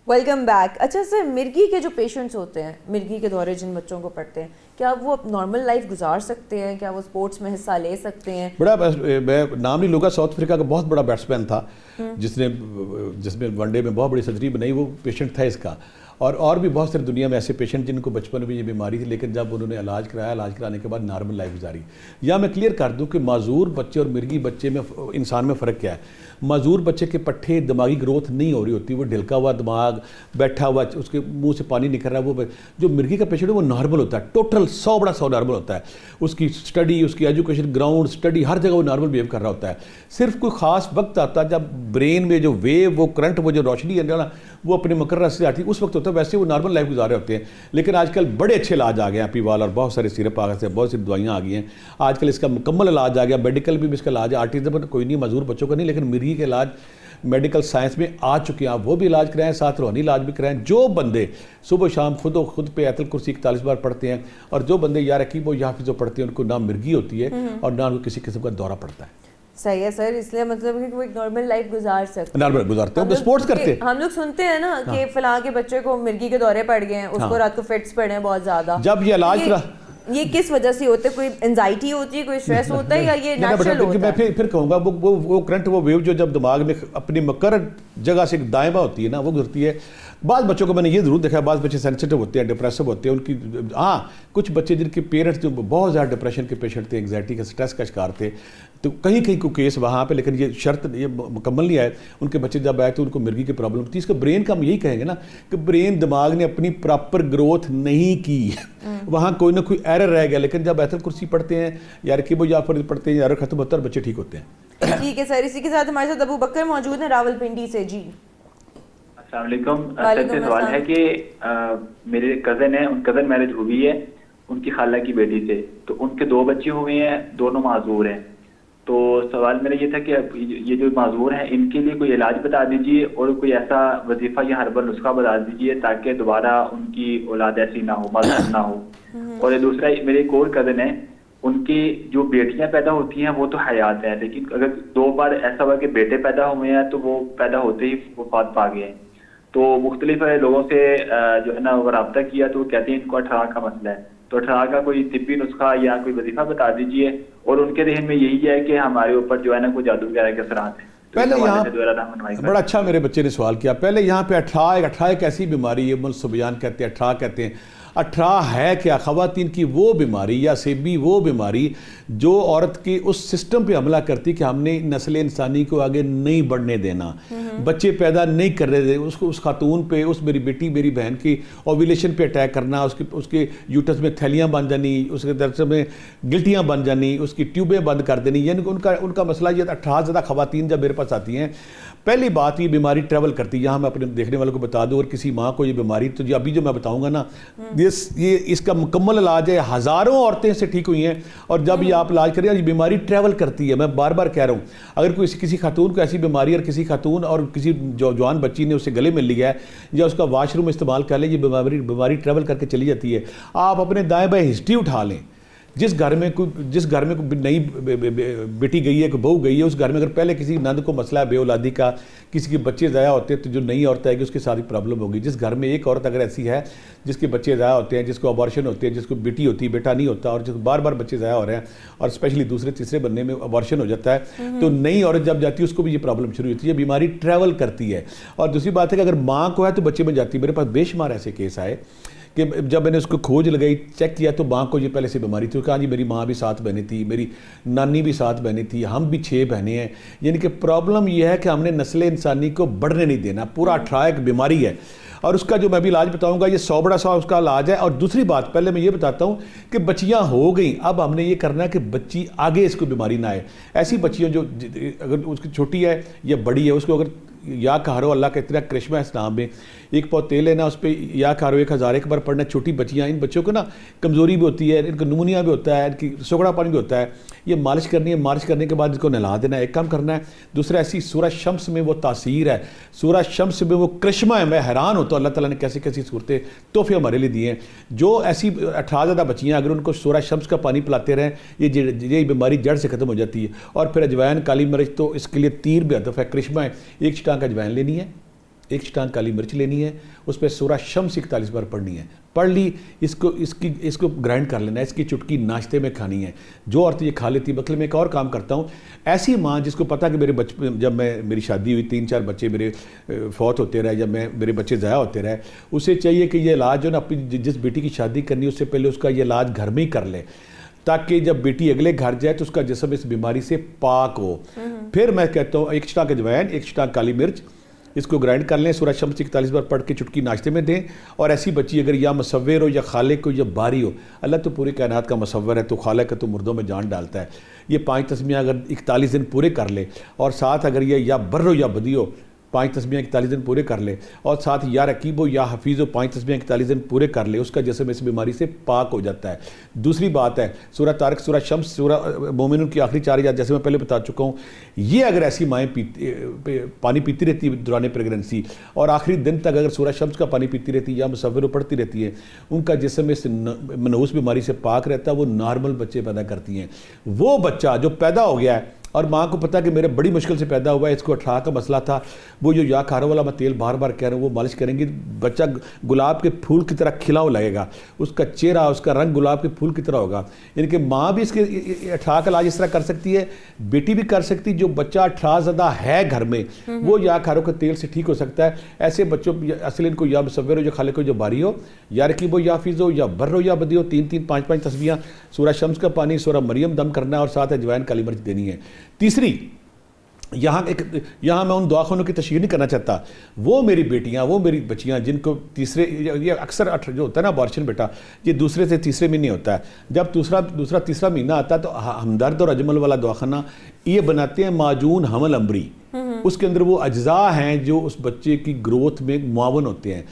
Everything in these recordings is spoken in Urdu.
Welcome back. اچھا سر, مرگی کے جو پیشنٹس ہوتے ہیں, مرگی کے دورے جن بچوں کو پڑتے ہیں, کیا وہ نارمل لائف گزار سکتے ہیں؟ کیا وہ اسپورٹس میں حصہ لے سکتے ہیں؟ بڑا میں نام نہیں لوں گا, ساؤتھ افریقہ کا بہت بڑا بیٹسمین تھا جس میں ون ڈے میں بہت بڑی سنچری بنائی, وہ پیشنٹ تھا اس کا. اور بھی بہت ساری دنیا میں ایسے پیشنٹ جن کو بچپن میں یہ بیماری تھی, لیکن جب انہوں نے علاج کرایا, علاج کرانے کے بعد نارمل لائف گزاری. یا میں کلیئر کر دوں کہ معذور بچے اور مرگی بچے میں انسان میں فرق کیا ہے. معذور بچے کے پٹھے دماغی گروتھ نہیں ہو رہی ہوتی, وہ ڈھلکا ہوا دماغ, بیٹھا ہوا, اس کے منہ سے پانی نکل رہا ہے. وہ جو مرگی کا پیشنٹ ہے وہ نارمل ہوتا ہے, ٹوٹل 100 نارمل ہوتا ہے. اس کی اسٹڈی, اس کی ایجوکیشن, گراؤنڈ اسٹڈی, ہر جگہ وہ نارمل بیہیو کر رہا ہوتا ہے. صرف کوئی خاص وقت آتا ہے جب برین میں جو ویو, وہ کرنٹ, وہ جو روشنی ہے نا, وہ اپنے مقررہ سے آتی ہے, اس وقت ہوتا ہے. ویسے وہ نارمل لائف گزارے ہوتے ہیں. لیکن آج کل بڑے اچھے علاج آ گئے ہیں, پیوال اور بہت سارے سیرپ آ گئے, بہت سی دوائیاں آ گئی ہیں. آج کل اس کا مکمل علاج آ گیا, میڈیکل بھی اس کا علاج ہے. آرٹزم کوئی نہیں, معذور بچوں کا نہیں, لیکن مرگی کے علاج میڈیکل سائنس میں آ چکے ہیں. آپ وہ بھی علاج کرائیں, ساتھ روحانی علاج بھی کرائیں. جو بندے صبح شام خود پہ آیت الکرسی 41 بار پڑھتے ہیں, اور جو بندے یا رقیب و یا حافظ پڑھتے ہیں, ان کو نہ مرگی ہوتی ہے اور نہ ان کو کسی قسم کا دورہ پڑتا ہے. صحیح ہے سر. اس لیے مطلب کہ وہ ایک نارمل لائف گزار سکتے ہیں. نارمل گزارتے ہیں, اسپورٹس کرتے ہیں. ہم لوگ سنتے ہیں نا کہ فلاں کے بچے کو مرگی کے دورے پڑ گئے ہیں, اس کو رات کو فٹس پڑے ہیں بہت زیادہ. جب یہ علاج یہ کس وجہ سے ہوتا ہے؟ کوئی انزائٹی ہوتی ہے, کوئی اسٹریس ہوتا ہے, یا یہ نیچرل ہوتا ہے؟ میں پھر کہوں گا وہ کرنٹ, وہ ویو جو جب دماغ میں اپنی مقرر جگہ سے دائیں بائیں ہوتی ہے نا, وہ گزرتی ہے. بعض بچوں کو میں نے یہ ضرور دیکھا ہے, بعض بچے سینسٹیو ہوتے ہیں, ڈپریسو ہوتے ہیں. ان کی کچھ بچے جن کے پیرنٹس جو بہت زیادہ ڈپریشن کے پیشنٹ تھے, انگزائٹی کا, اسٹریس کا شکار تھے, تو کہیں کو کیس وہاں پہ, لیکن یہ شرط یہ مکمل نہیں آئے. ان کے بچے جب آئے تو ان کو مرگی کی پرابلم تھی. اس کا برین کا ہم یہی کہیں گے نا کہ برین دماغ نے اپنی پراپر گروتھ نہیں کی, وہاں کوئی نہ کوئی ایرر رہ گیا. لیکن جب آیت الکرسی پڑھتے ہیں یا رکیب و جعفر پڑھتے ہیں, ایرر ختم ہوتا ہے اور بچے ٹھیک ہوتے ہیں. ٹھیک ہے سر. اسی کے ساتھ ہمارے ساتھ ابو بکر موجود ہیں راولپنڈی سے. جی السلام علیکم. سر سے سوال ہے کہ میرے کزن ہیں, ان کزن میرج ہوئی ہے ان کی خالہ کی بیٹی سے, تو ان کے 2 بچے ہوئے ہیں, دونوں معذور ہیں. تو سوال میرا یہ تھا کہ یہ جو معذور ہیں ان کے لیے کوئی علاج بتا دیجیے, اور کوئی ایسا وظیفہ یا ہربل نسخہ بتا دیجیے تاکہ دوبارہ ان کی اولاد ایسی نہ ہو, معذور نہ ہو. اور دوسرا میرے ایک اور کزن ہے, ان کی جو بیٹیاں پیدا ہوتی ہیں وہ تو حیات ہیں, لیکن اگر 2 بار ایسا ہوا کہ بیٹے پیدا ہوئے ہیں تو وہ پیدا ہوتے ہی وفات پا گئے ہیں. تو مختلف لوگوں سے جو ہے نا وہ رابطہ کیا تو وہ کہتے ہیں ان کو 18 کا مسئلہ ہے. تو 18 کا کوئی طبی نسخہ یا کوئی وظیفہ بتا دیجیے. اور ان کے ذہن میں یہی ہے کہ ہمارے اوپر جو ہے نا کوئی جادو وغیرہ کے اثرات ہیں. پہلے یہاں بڑا اچھا میرے بچے نے سوال کیا. پہلے یہاں پہ 18 ایک ایسی بیماری ہے, منصوبیان کہتے ہیں, 18 کہتے ہیں. 18 ہے کیا؟ خواتین کی وہ بیماری یا سیبی وہ بیماری جو عورت کی اس سسٹم پہ حملہ کرتی کہ ہم نے نسل انسانی کو آگے نہیں بڑھنے دینا, بچے پیدا نہیں کرنے دے, اس خاتون پہ, اس میری بیٹی میری بہن کی اوویلیشن پہ اٹیک کرنا, اس کے یوٹس میں تھیلیاں بن جانی, اس کے درس میں گلٹیاں بن جانی, اس کی ٹیوبیں بند کر دینی. یعنی ان کا مسئلہ یہ 18 زیادہ خواتین جب میرے پاس آتی ہیں, پہلی بات یہ بیماری ٹریول کرتی ہے. یہاں میں اپنے دیکھنے والوں کو بتا دوں, اور کسی ماں کو یہ بیماری, تو ابھی جو میں بتاؤں گا نا, یہ اس کا مکمل علاج ہے. ہزاروں عورتیں سے ٹھیک ہوئی ہیں, اور جب یہ آپ علاج کریں, یہ بیماری ٹریول کرتی ہے. میں بار بار کہہ رہا ہوں, اگر کسی خاتون کو ایسی بیماری, اور کسی خاتون اور کسی جوان بچی نے اسے گلے مل لیا ہے یا اس کا واش روم استعمال کر لیں, یہ بیماری ٹریول کر کے چلی جاتی ہے. آپ اپنے دائیں بائیں ہسٹری اٹھا لیں. جس گھر میں کوئی نئی بیٹی گئی ہے, کوئی بہو گئی ہے, اس گھر میں اگر پہلے کسی نند کو مسئلہ ہے بے اولادی کا, کسی کے بچے ضائع ہوتے ہیں, تو جو نئی عورت آئے گی اس کے ساتھ پرابلم ہوگی. جس گھر میں ایک عورت اگر ایسی ہے جس کے بچے ضائع ہوتے ہیں, جس کو ابارشن ہوتے ہیں, جس کو بیٹی ہوتی ہے بیٹا نہیں ہوتا, اور جس کو بار بار بچے ضائع ہو رہے ہیں, اور اسپیشلی دوسرے تیسرے بننے میں ابارشن ہو جاتا ہے, تو نئی عورت جب جاتی ہے اس کو بھی یہ پرابلم شروع ہوتی ہے. یہ بیماری ٹریول کرتی ہے. اور دوسری بات ہے کہ اگر ماں کو ہے تو بچے میں جاتی ہے. میرے پاس بے شمار ایسے کیس آئے کہ جب میں نے اس کو کھوج لگائی, چیک کیا, تو ماں کو یہ پہلے سے بیماری تھی. کہا جی میری ماں بھی 7 بہنیں تھی, میری نانی بھی 7 بہنیں تھی, ہم بھی 6 بہنیں ہیں. یعنی کہ پرابلم یہ ہے کہ ہم نے نسل انسانی کو بڑھنے نہیں دینا. پورا 18 ایک بیماری ہے, اور اس کا جو میں بھی علاج بتاؤں گا یہ 100 بڑا 100 اس کا علاج ہے. اور دوسری بات پہلے میں یہ بتاتا ہوں کہ بچیاں ہو گئیں, اب ہم نے یہ کرنا ہے کہ بچی آگے اس کو بیماری نہ آئے. ایسی بچیاں جو اگر اس کی چھوٹی ہے یا بڑی ہے, اس کو اگر یا کہارو, اللہ کا اتنا کرشمہ ہے اس نام میں, 1 پاؤ تیل ہے نا, اس پہ یا کہارو 1000 ایک بار پڑھنا. چھوٹی بچیاں, ان بچوں کو نا کمزوری بھی ہوتی ہے, ان کو نمونیا بھی ہوتا ہے, ان کی سوگڑا پانی بھی ہوتا ہے. یہ مالش کرنی ہے, مالش کرنے کے بعد اس کو نہلا دینا ہے, ایک کام کرنا ہے. دوسرا ایسی سورہ شمس میں وہ تاثیر ہے, سورہ شمس میں وہ کرشمہ ہے. میں حیران ہوتا ہوں اللہ تعالیٰ نے کیسی کیسی صورتیں تحفے ہمارے لیے دیے ہیں. جو ایسی 18 زیادہ بچیاں اگر ان کو سورہ شمس کا پانی پلاتے رہیں, یہ بیماری جڑ سے ختم ہو جاتی ہے. اور پھر اجوائن, کالی مرچ, تو اس کے لیے تیر بھی ہدف ہے, کرشمہ ہے. 1 چٹانک اجوائن لینی ہے, 1 چٹان کالی مرچ لینی ہے, اس پہ سورہ شمس 41 بار پڑھنی ہے, پڑھ لی, اس کو گرائنڈ کر لینا ہے, اس کی چٹکی ناشتے میں کھانی ہے. جو عورتیں یہ کھا لیتی, مطلب میں ایک اور کام کرتا ہوں, ایسی ماں جس کو پتہ کہ میرے بچے, جب میری شادی ہوئی 3-4 بچے میرے فوت ہوتے رہے, جب میرے بچے ضائع ہوتے رہے, اسے چاہیے کہ یہ علاج جو نا اپنی جس بیٹی کی شادی کرنی ہے اس سے پہلے اس کا یہ علاج گھر میں ہی کر لے, تاکہ جب بیٹی اگلے گھر جائے تو اس کا جسم اس بیماری سے پاک ہو. پھر میں کہتا ہوں 1 چٹان اجوائن, 1 چٹان کالی مرچ, اس کو گرائنڈ کر لیں, سورہ شمس 41 بار پڑھ کے چٹکی ناشتے میں دیں. اور ایسی بچی اگر یا مصور ہو یا خالق ہو یا باری ہو, اللہ تو پوری کائنات کا مصور ہے, تو خالق ہے, تو مردوں میں جان ڈالتا ہے. یہ 5 تسمیاں اگر 41 دن پورے کر لے, اور ساتھ اگر یہ یا بر ہو یا بدی ہو 5 تسمیاں 41 دن پورے کر لے, اور ساتھ یا رقیب ہو یا حفیظ ہو 5 تسمیاں 41 دن پورے کر لے, اس کا جسم اس بیماری سے پاک ہو جاتا ہے. دوسری بات ہے سورہ طارق, سورہ شمس, سورہ مومنون کی آخری 4 آیات جیسے میں پہلے بتا چکا ہوں. یہ اگر ایسی مائیں پانی پیتی رہتی دوران پریگننسی, اور آخری دن تک اگر سورہ شمس کا پانی پیتی رہتی یا مصور پڑھتی رہتی ہے, ان کا جسم اس منحوس بیماری سے پاک رہتا ہے, وہ نارمل بچے پیدا کرتی ہیں. وہ بچہ جو پیدا ہو گیا ہے اور ماں کو پتہ کہ میرے بڑی مشکل سے پیدا ہوا ہے, اس کو 18 کا مسئلہ تھا, وہ جو یا کھاروں والا میں تیل بار بار کہہ رہا ہوں وہ مالش کریں گی, بچہ گلاب کے پھول کی طرح کھلا ہو لگے گا, اس کا چہرہ اس کا رنگ گلاب کے پھول کی طرح ہوگا. یعنی کہ ماں بھی اس کے 18 کا علاج اس طرح کر سکتی ہے, بیٹی بھی کر سکتی. جو بچہ 18 زدہ ہے گھر میں وہ یا کھاروں کے تیل سے ٹھیک ہو سکتا ہے. ایسے بچوں اصل ان کو یا مصور ہو یا خالق ہو یا باری ہو, یا رقیب ہو یا حفیظ ہو یا بر ہو یا بدی ہو, 3-3 5-5 تسبیحاں, سورہ شمس کا پانی, سورہ مریم دم کرنا ہے, اور ساتھ اجوائن کالی مرچ دینی ہے. تیسری, یہاں میں ان دعاخانوں کی تشہیر نہیں کرنا چاہتا, وہ میری بیٹیاں, وہ میری بچیاں جن کو تیسرے, یہ اکثر جو ہوتا ہے نا ابارشن بیٹا, یہ دوسرے سے تیسرے مہینے ہوتا ہے. جب دوسرا تیسرا مہینہ آتا ہے تو ہمدرد اور اجمل والا دعاخانہ یہ بناتے ہیں معجون حمل امبری. اس کے اندر وہ اجزاء ہیں جو اس بچے کی گروتھ میں معاون ہوتے ہیں.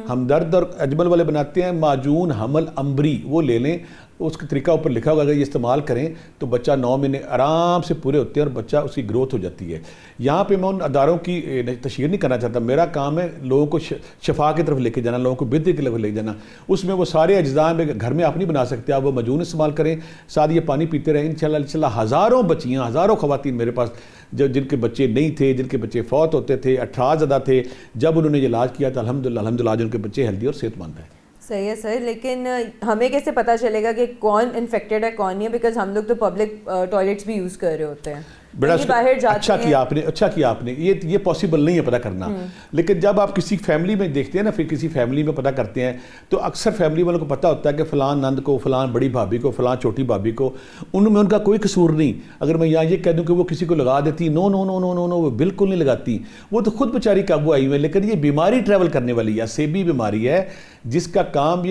ہمدرد اور اجمل والے بناتے ہیں معجون حمل امبری, وہ لے لیں, اس کا طریقہ اوپر لکھا ہوگا, اگر یہ استعمال کریں تو بچہ 9 مہینے آرام سے پورے ہوتے ہیں اور بچہ اس کی گروتھ ہو جاتی ہے. یہاں پہ میں ان اداروں کی تشہیر نہیں کرنا چاہتا, میرا کام ہے لوگوں کو شفا کی طرف لے کے جانا, لوگوں کو بہتری کی طرف لے کے جانا. اس میں وہ سارے اجزاء میں گھر میں آپ نہیں بنا سکتے, آپ وہ مجون استعمال کریں, ساتھ یہ پانی پیتے رہیں. انشاءاللہ ہزاروں بچیاں, ہزاروں خواتین میرے پاس جن کے بچے نہیں تھے, جن کے بچے فوت ہوتے تھے, 18 زدہ تھے, جب انہوں نے یہ علاج کیا تو الحمدللہ آج ان کے بچے ہیلدی اور صحت مند ہیں. صحیح ہے سر, لیکن ہمیں کیسے پتہ چلے گا کہ کون انفیکٹڈ ہے کون نہیں ہے, بیکاز ہم لوگ تو پبلک ٹوائلٹس بھی یوز کر رہے ہوتے ہیں, باہر جاتے ہیں. اچھا کیا آپ نے, یہ پاسبل نہیں ہے پتہ کرنا. لیکن جب آپ کسی فیملی میں دیکھتے ہیں نا, پھر کسی فیملی میں پتہ کرتے ہیں, تو اکثر فیملی والوں کو پتہ ہوتا ہے کہ فلان نند کو, فلان بڑی بھابھی کو, فلان چھوٹی بھابھی کو, ان میں ان کا کوئی قصور نہیں. اگر میں یہاں یہ کہہ دوں کہ وہ کسی کو لگا دیتی, نو نو نو نو نو نو, وہ بالکل نہیں لگاتی, وہ تو خود بیچاری قابو آئی ہوئی ہے. لیکن یہ بیماری ٹریول کرنے والی ہے, سیبی بیماری ہے, جس کا کام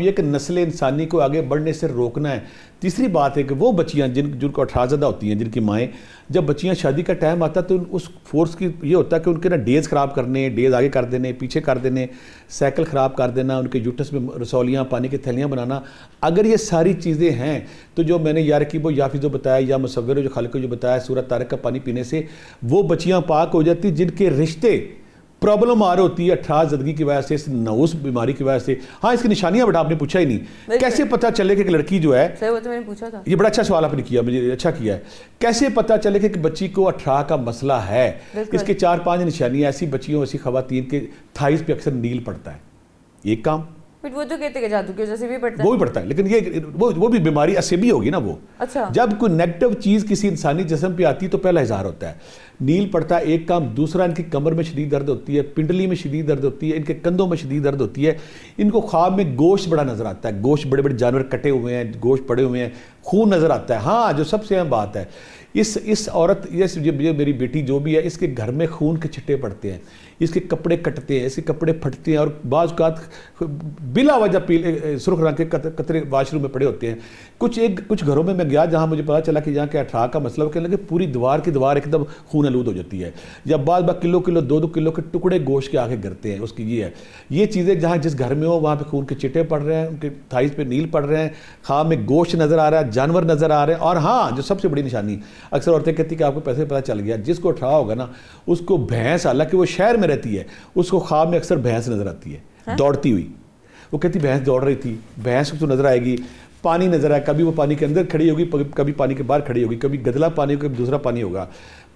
یہ کہ نسل انسانی کو آگے بڑھنے سے روکنا ہے. تیسری بات ہے کہ وہ بچیاں جن کو 18 زدہ ہوتی ہیں, جن کی مائیں, جب بچیاں شادی کا ٹائم آتا ہے تو اس فورس کی یہ ہوتا ہے کہ ان کے نا ڈیز خراب کرنے, ڈیز آگے کر دینے, پیچھے کر دینے, سائیکل خراب کر دینا, ان کے یوٹس میں رسولیاں, پانی کی تھیلیاں بنانا. اگر یہ ساری چیزیں ہیں تو جو میں نے یا رقیب و یا حفیظ و بتایا, یا مصور و جو خالق و جو بتایا, سورہ طارق کا پانی پینے سے وہ بچیاں پاک ہو جاتی جن کے رشتے پرابلم آ رہی ہوتی ہے 18 زدگی کی وجہ سے, اس نوز بیماری کی وجہ سے. ہاں, اس کی نشانیاں بیٹا آپ نے پوچھا ہی نہیں, کیسے پتہ چلے کہ ایک لڑکی جو ہے, وہ تو میں نے پوچھا تھا, یہ بڑا اچھا سوال آپ نے کیا, مجھے اچھا کیا ہے, کیسے پتہ چلے کہ بچی کو 18 کا مسئلہ ہے. اس کے 4-5 نشانیاں ایسی بچیوں, ایسی خواتین کے تھائز پہ اکثر نیل پڑتا ہے, ایک کام. وہ تو کہتے کہ جادو کی وجہ سے بھی پڑتا ہے, وہ بھی پڑتا ہے, لیکن یہ وہ بھی بیماری اسیبی ہوگی نا. وہ اچھا, جب کوئی نیگیٹو چیز کسی انسانی جسم پہ آتی ہے تو پہلا اظہار ہوتا ہے, نیل پڑتا ہے, ایک کام. دوسرا, ان کی کمر میں شدید درد ہوتی ہے, پنڈلی میں شدید درد ہوتی ہے, ان کے کندھوں میں شدید درد ہوتی ہے. ان کو خواب میں گوشت بڑا نظر آتا ہے, گوشت بڑے بڑے جانور کٹے ہوئے ہیں, گوشت پڑے ہوئے ہیں, خون نظر آتا ہے. ہاں, جو سب سے اہم بات ہے, اس عورت, یہ میری بیٹی جو بھی ہے, اس کے گھر میں خون کے چھٹے پڑتے ہیں, اس کے کپڑے کٹتے ہیں, اس کے کپڑے پھٹتے ہیں, اور بعض اوقات بلا وجہ پیلے سرخ رنگ کے قطرے واش روم میں پڑے ہوتے ہیں. کچھ گھروں میں گیا جہاں مجھے پتا چلا کہ یہاں کے 18 کا مسئلہ کہنے لگے پوری دیوار کی دیوار ایک دم خون آلود ہو جاتی ہے, یا بعض کلو 2-2 کلو کے ٹکڑے گوشت کے آگے گرتے ہیں. اس کی یہ ہے, یہ چیزیں جہاں جس گھر میں ہو وہاں پہ خون کے چٹے پڑ رہے ہیں, ان کے تھائز پہ نیل پڑ رہے ہیں, خواب میں گوشت نظر آ رہا ہے, جانور نظر آ رہے ہیں. اور ہاں, جو سب سے بڑی نشانی, اکثر عورتیں کہتی کہ آپ کو پیسے پتہ چل گیا, جس کو 18 ہوگا نا اس کو بھینس, حالانکہ وہ شہر میں رہتی ہے, اس کو خواب میں اکثر بھینس نظر آتی ہے دوڑتی ہوئی. وہ کہتی بھینس دوڑ رہی تھی, بھینس کو تو نظر آئے گی, پانی نظر آئے, کبھی وہ پانی کے اندر کھڑی ہوگی, کبھی پانی کے باہر کھڑی ہوگی, کبھی گدلا پانی ہوگا, کبھی دوسرا پانی ہوگا.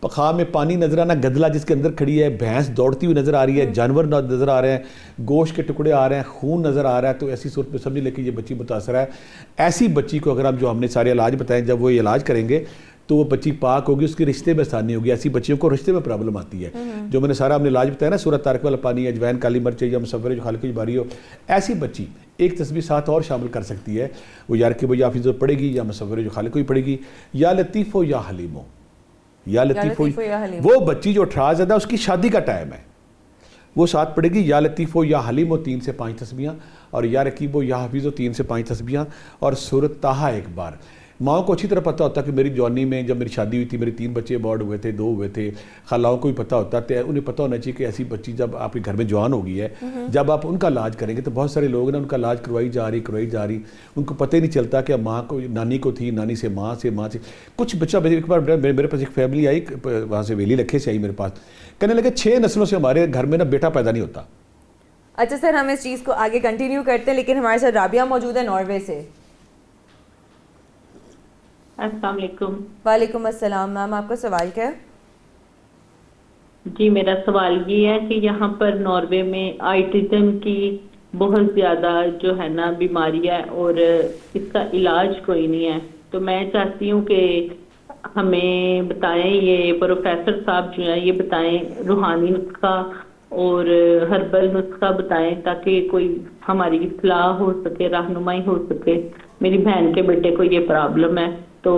خواب میں پانی نظر آنا, گدلا جس کے اندر کھڑی ہے, بھینس دوڑتی ہوئی نظر آ رہی ہے, جانور نظر آ رہے ہیں, گوشت کے ٹکڑے آ رہے ہیں, خون نظر آ رہا ہے, تو ایسی صورت میں سمجھ لیں کہ یہ بچی متاثر ہے. ایسی بچی کو اگر ہم نے سارے علاج بتائیں, جب وہ یہ علاج کریں گے تو وہ بچی پاک ہوگی, اس کے رشتے میں آسانی ہوگی. ایسی بچیوں کو رشتے میں پرابلم آتی ہے, جو میں نے سارا ہم نے علاج بتایا نا, سورۃ طارق والا پانی, اجوائن, کالی مرچ یا مصور جو خالق کی باری ہو, ایسی بچی ایک تسبیح ساتھ اور شامل کر سکتی ہے. وہ یا رقیب یا حفیظ پڑھے گی, یا مصور جو خالق کو پڑھے گی, یا لطیف ہو یا حلیم ہو, یا لطیف ہو. وہ بچی جو 18 زدہ اس کی شادی کا ٹائم ہے, وہ ساتھ پڑھے گی یا لطیف ہو یا حلیم ہو 3 سے 5 تسبیحاں, اور یا رقیب ہو یا حفیظ ہو 3 سے 5 تسبیحاں, اور سورۃ طٰہٰ ایک بار. ماؤں کو اچھی طرح پتہ ہوتا کہ میری جوانی میں جب میری شادی ہوئی تھی, میری 3 بچے ابارڈ ہوئے تھے, 2 ہوئے تھے. خالاؤں کو بھی پتہ ہوتا ہے, انہیں پتہ ہونا چاہیے کہ ایسی بچی جب آپ کے گھر میں جوان ہو گئی ہے, جب آپ ان کا علاج کریں گے, تو بہت سارے لوگ نا ان کا علاج کروائی جا رہی, ان کو پتہ ہی نہیں چلتا کہ ماں کو, نانی کو تھی, نانی سے, ماں سے. کچھ بچہ ایک بار میرے پاس ایک فیملی آئی, وہاں سے ویلی لکھے سے آئی میرے پاس, کہنے لگے 6 نسلوں سے ہمارے گھر میں نا بیٹا پیدا نہیں ہوتا. اچھا سر, ہم اس چیز کو آگے کنٹینیو کرتے ہیں, لیکن ہمارے ساتھ رابعہ موجود ہے ناروے سے. السلام علیکم. وعلیکم السلام. میم آپ کا سوال کیا ہے؟ جی میرا سوال یہ ہے کہ یہاں پر ناروے میں آئٹزم کی بہت زیادہ جو ہے نا بیماری ہے, اور اس کا علاج کوئی نہیں ہے. تو میں چاہتی ہوں کہ ہمیں بتائیں, یہ پروفیسر صاحب جو ہیں یہ بتائیں, روحانی نسخہ اور ہربل نسخہ بتائیں, تاکہ کوئی ہماری اصلاح ہو سکے, رہنمائی ہو سکے. میری بہن کے بیٹے کو یہ پرابلم ہے, تو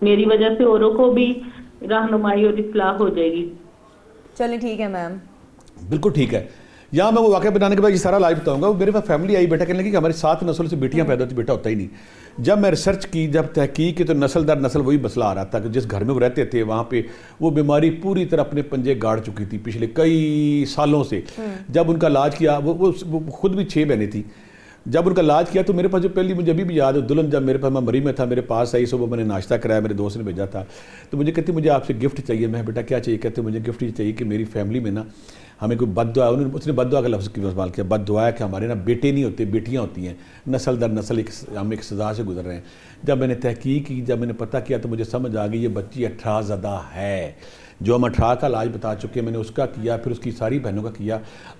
میری وجہ سے اوروں کو بھی رہنمائی اور اصلاح ہو جائے گی. چلیں ٹھیک ہے میم, بالکل ٹھیک ہے. یہاں میں وہ واقعہ بنانے کے بعد یہ سارا علاج بتاؤں گا. میرے پاس فیملی آئی, بیٹا کہنے لگی کہ ہماری 7 نسلوں سے بیٹیاں پیدا ہوتی, بیٹا ہوتا ہی نہیں. جب میں ریسرچ کی, جب تحقیق کی, تو نسل در نسل وہی مسئلہ آ رہا تھا کہ جس گھر میں وہ رہتے تھے وہاں پہ وہ بیماری پوری طرح اپنے پنجے گاڑ چکی تھی پچھلے کئی سالوں سے. جب ان کا علاج کیا, وہ خود بھی 6 بہنیں تھیں, جب ان کا علاج کیا تو میرے پاس جو پہلی, مجھے ابھی بھی یاد ہے, دلہن جب میرے پاس, میں مری میں تھا, میرے پاس آئی, صبح میں نے ناشتہ کرایا, میرے دوست نے بھیجا تھا, تو مجھے کہتی مجھے آپ سے گفٹ چاہیے. میں بیٹا کیا چاہیے؟ کہتے مجھے گفٹ یہ چاہیے کہ میری فیملی میں نا ہمیں کوئی بد دعا, اس نے بد دعا کا لفظ کی استعمال کیا, بد دعا ہے کہ ہمارے نا بیٹے نہیں ہوتے, بیٹیاں ہوتی ہیں, نسل در نسل ہم ایک سزا سے گزر رہے ہیں. جب میں نے تحقیق کی, جب میں نے پتہ کیا, تو مجھے سمجھ آ گئی یہ بچی 18 زدہ ہے. جو ہم 18 کا علاج بتا چکے, میں نے اس کا کیا, پھر اس کی ساری بہنوں کا کیا.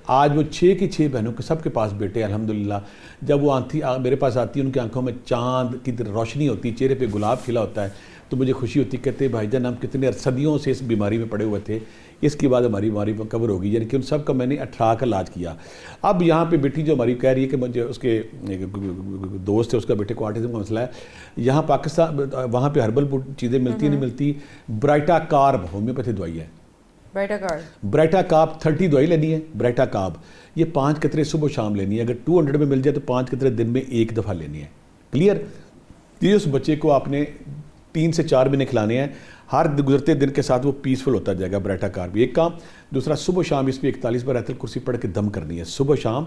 آج وہ 6 کی 6 بہنوں کے سب کے پاس بیٹے ہیں الحمدللہ. جب وہ میرے پاس آتی ہے, ان کی آنکھوں میں چاند کی روشنی ہوتی, چہرے پہ گلاب کھلا ہوتا ہے, تو مجھے خوشی ہوتی. کہتے بھائی جان ہم کتنے صدیوں سے اس بیماری میں پڑے ہوئے تھے, اس کے بعد ہماری بیماری کور ہوگی. یعنی کہ ان سب کا میں نے 18 کا علاج کیا. اب یہاں پہ بیٹی جو ہماری کہہ رہی ہے کہ مجھے اس کے دوست ہے, اس کا بیٹے کو آٹزم کا مسئلہ ہے. یہاں پاکستان, وہاں پہ ہربل چیزیں ملتی نہیں ملتی. برائٹا کارب ہومیوپیتھی دوائی ہے, برائٹا کارب 30 دوائی لینی ہے. برائٹا کارب یہ 5 قطرے صبح شام لینی ہے. اگر 200 میں مل جائے تو 5 قطرے دن میں 1 دفعہ لینی ہے. کلیئر؟ یہ اس بچے کو آپ نے 3 سے 4 مہینے کھلانے ہیں. ہر گزرتے دن کے ساتھ وہ پیسفل ہوتا جائے گا. برائٹا کارب ایک کام. دوسرا, صبح شام اس پہ 41 بار آیت الکرسی پڑھ کے دم کرنی ہے. صبح شام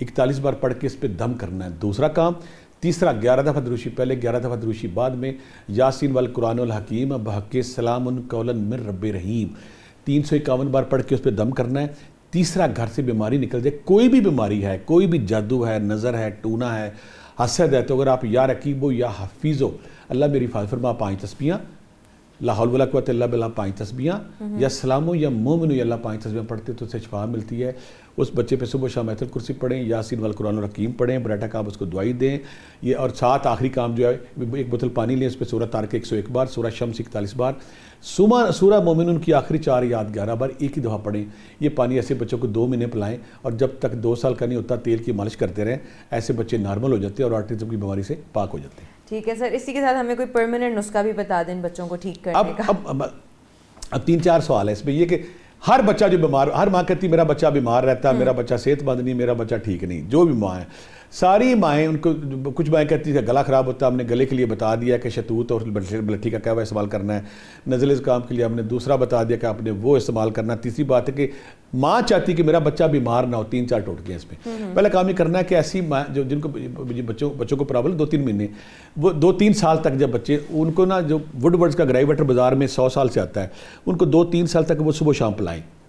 41 بار پڑھ کے اس پہ دم کرنا ہے. دوسرا کام. تیسرا, 11 دفعہ دروشی پہلے, 11 دفعہ دروشی بعد میں. یاسین والقرآن الحکیم بحق سلام قولا من رب رحیم 351 بار پڑھ کے اس پہ دم کرنا ہے. تیسرا, گھر سے بیماری نکل جائے, کوئی بھی بیماری ہے, کوئی بھی جادو ہے, نظر ہے, ٹونا ہے, حسد ہے, تو اگر آپ یا رقیب ہو یا حفیظ ہو, اللہ میری حفاظت فرما, 5 تسبیحاں, لا حول ولا قوت الا باللہ 5 تسبیحاں, یا سلام ہو یا مومن ہو یا اللہ 5 تسبیحاں پڑھتے تو اس سے شفا ملتی ہے. اس بچے پہ صبح شام آیت الکرسی پڑھیں, یاسین والقرآن الحکیم پڑھیں, برائٹا کارب اس کو دوائی دیں. یہ اور ساتھ آخری کام جو ہے, ایک بوتل پانی لیں, اس پہ سورہ طارق 101 بار, سورہ شمس 41 بار, سورہ مومنون کی آخری 4 یاد 11 بار ایک ہی دفعہ پڑھیں. یہ پانی ایسے بچوں کو 2 مہینے پلائیں, اور جب تک 2 سال کا نہیں ہوتا تیل کی مالش کرتے رہیں. ایسے بچے نارمل ہو جاتے ہیں اور آٹزم کی بیماری سے پاک ہو جاتے ہیں. ٹھیک ہے سر, اسی کے ساتھ ہمیں کوئی پرماننٹ نسخہ بھی بتا دیں بچوں کو ٹھیک کرنے کا. اب 3-4 سوال ہے اس میں. یہ کہ ہر بچہ جو بیمار, ہر ماں کہتی میرا بچہ بیمار رہتا ہے, میرا بچہ صحت مند نہیں, میرا بچہ ٹھیک نہیں. جو بھی ماں ہیں, ساری مائیں, ان کو کچھ مائیں کہتی ہیں گلا خراب ہوتا ہے, ہم نے گلے کے لیے بتا دیا کہ شہتوت اور بلٹھی کا قہوہ استعمال کرنا ہے. نزلے زکام کے لیے ہم نے دوسرا بتا دیا کہ آپ نے وہ استعمال کرنا. تیسری بات ہے کہ ماں چاہتی کہ میرا بچہ بیمار نہ ہو. 3-4 ٹوٹکے ہیں اس میں. پہلے کام یہ کرنا ہے کہ ایسی ماں جو جن کو بچوں کو پرابلم 2-3 مہینے, وہ 2-3 سال تک جب بچے, ان کو نا جو وڈ ورڈز کا گرائی واٹر بازار میں 100 سال سے آتا ہے, ان کو 2-3 سال تک وہ صبح شام پلائیں.